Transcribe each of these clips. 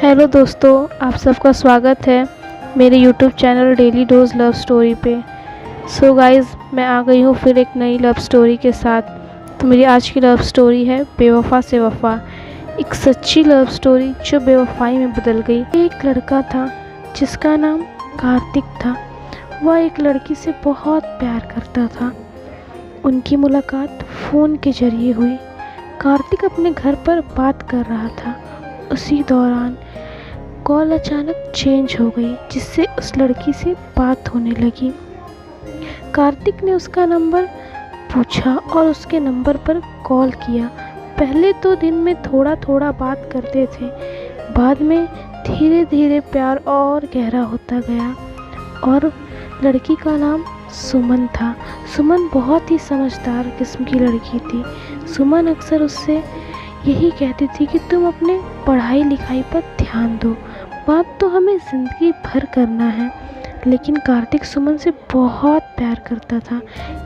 Hello दोस्तों, आप सबका स्वागत है मेरे YouTube channel daily dose love story पे। सो गाइज़, मैं आ गई हूँ फिर एक नई लव स्टोरी के साथ। तो मेरी आज की लव स्टोरी है बेवफा से वफा। एक सच्ची लव स्टोरी जो बेवफाई में बदल गई। एक लड़का था जिसका नाम कार्तिक था। वह एक लड़की से बहुत प्यार करता था। उनकी मुलाकात फ़ोन के जरिए हुई। कार्तिक अपने घर पर बात कर रहा था। उसी दौरान कॉल अचानक चेंज हो गई, जिससे उस लड़की से बात होने लगी। कार्तिक ने उसका नंबर पूछा और उसके नंबर पर कॉल किया। पहले तो दिन में थोड़ा थोड़ा बात करते थे, बाद में धीरे धीरे प्यार और गहरा होता गया। और लड़की का नाम सुमन था। सुमन बहुत ही समझदार किस्म की लड़की थी। सुमन अक्सर उससे यही कहती थी कि तुम अपने पढ़ाई लिखाई पर ध्यान दो, बात तो हमें ज़िंदगी भर करना है। लेकिन कार्तिक सुमन से बहुत प्यार करता था,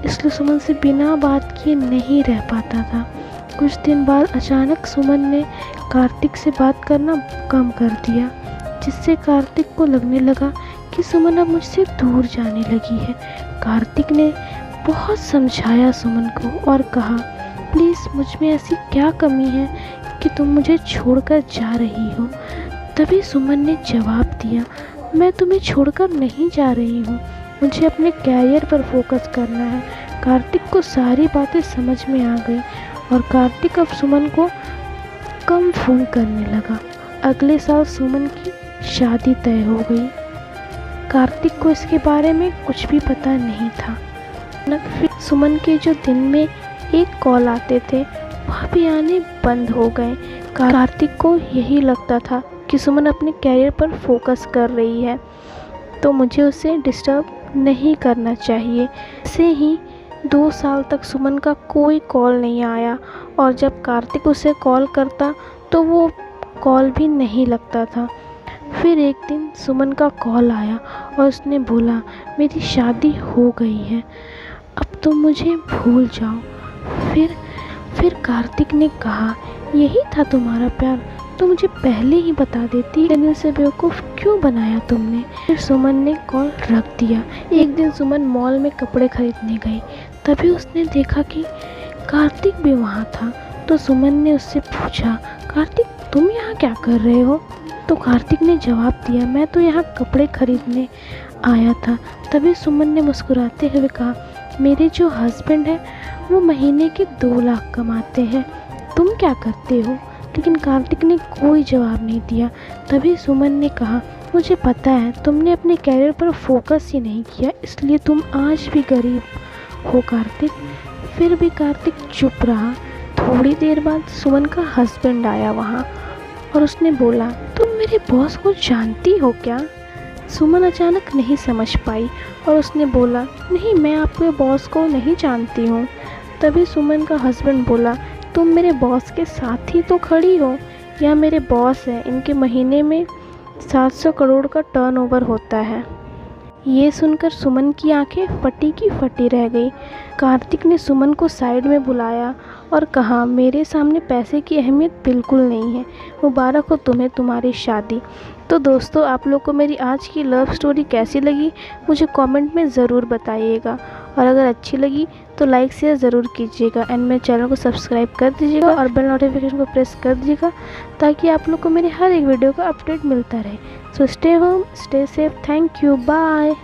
इसलिए सुमन से बिना बात किए नहीं रह पाता था। कुछ दिन बाद अचानक सुमन ने कार्तिक से बात करना कम कर दिया, जिससे कार्तिक को लगने लगा कि सुमन अब मुझसे दूर जाने लगी है। कार्तिक ने बहुत समझाया सुमन को और कहा, प्लीज़ मुझ में ऐसी क्या कमी है कि तुम मुझे छोड़कर जा रही हो। तभी सुमन ने जवाब दिया, मैं तुम्हें छोड़कर नहीं जा रही हूँ, मुझे अपने कैरियर पर फोकस करना है। कार्तिक को सारी बातें समझ में आ गई और कार्तिक अब सुमन को कम फ़ोन करने लगा। अगले साल सुमन की शादी तय हो गई। कार्तिक को इसके बारे में कुछ भी पता नहीं था। फिर सुमन के जो दिन में एक कॉल आते थे वह भी आने बंद हो गए। कार्तिक को यही लगता था कि सुमन अपने कैरियर पर फोकस कर रही है, तो मुझे उसे डिस्टर्ब नहीं करना चाहिए। ऐसे ही 2 साल तक सुमन का कोई कॉल नहीं आया और जब कार्तिक उसे कॉल करता तो वो कॉल भी नहीं लगता था। फिर एक दिन सुमन का कॉल आया और उसने बोला, मेरी शादी हो गई है, अब तुम मुझे भूल जाओ। फिर कार्तिक ने कहा, यही था तुम्हारा प्यार, तो मुझे पहले ही बता देती, इतने से बेवकूफ़ क्यों बनाया तुमने। फिर सुमन ने कॉल रख दिया। एक दिन सुमन मॉल में कपड़े खरीदने गई, तभी उसने देखा कि कार्तिक भी वहाँ था। तो सुमन ने उससे पूछा, कार्तिक तुम यहाँ क्या कर रहे हो। तो कार्तिक ने जवाब दिया, मैं तो यहाँ कपड़े खरीदने आया था। तभी सुमन ने मुस्कुराते हुए कहा, मेरे जो हस्बैंड है वो महीने के 2 लाख कमाते हैं, तुम क्या करते हो। लेकिन कार्तिक ने कोई जवाब नहीं दिया। तभी सुमन ने कहा, मुझे पता है तुमने अपने कैरियर पर फोकस ही नहीं किया, इसलिए तुम आज भी गरीब हो कार्तिक। फिर भी कार्तिक चुप रहा। थोड़ी देर बाद सुमन का हस्बैंड आया वहाँ और उसने बोला, तुम मेरे बॉस को जानती हो क्या। सुमन अचानक नहीं समझ पाई और उसने बोला, नहीं मैं आपके बॉस को नहीं जानती हूँ। तभी सुमन का हस्बैंड बोला, तुम मेरे बॉस के साथ ही तो खड़ी हो, यह मेरे बॉस हैं, इनके महीने में 700 करोड़ का टर्नओवर होता है। ये सुनकर सुमन की आंखें फटी की फटी रह गई। कार्तिक ने सुमन को साइड में बुलाया और कहा, मेरे सामने पैसे की अहमियत बिल्कुल नहीं है, मुबारक हो तुम्हें तुम्हारी शादी। तो दोस्तों, आप लोग को मेरी आज की लव स्टोरी कैसी लगी मुझे कमेंट में ज़रूर बताइएगा, और अगर अच्छी लगी तो लाइक शेयर ज़रूर कीजिएगा एंड मेरे चैनल को सब्सक्राइब कर दीजिएगा और बेल नोटिफिकेशन को प्रेस कर दीजिएगा, ताकि आप लोग को मेरे हर एक वीडियो का अपडेट मिलता रहे। So stay home, stay safe, thank you, bye.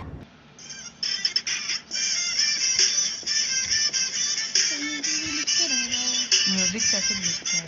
Music कैसे लिखता है।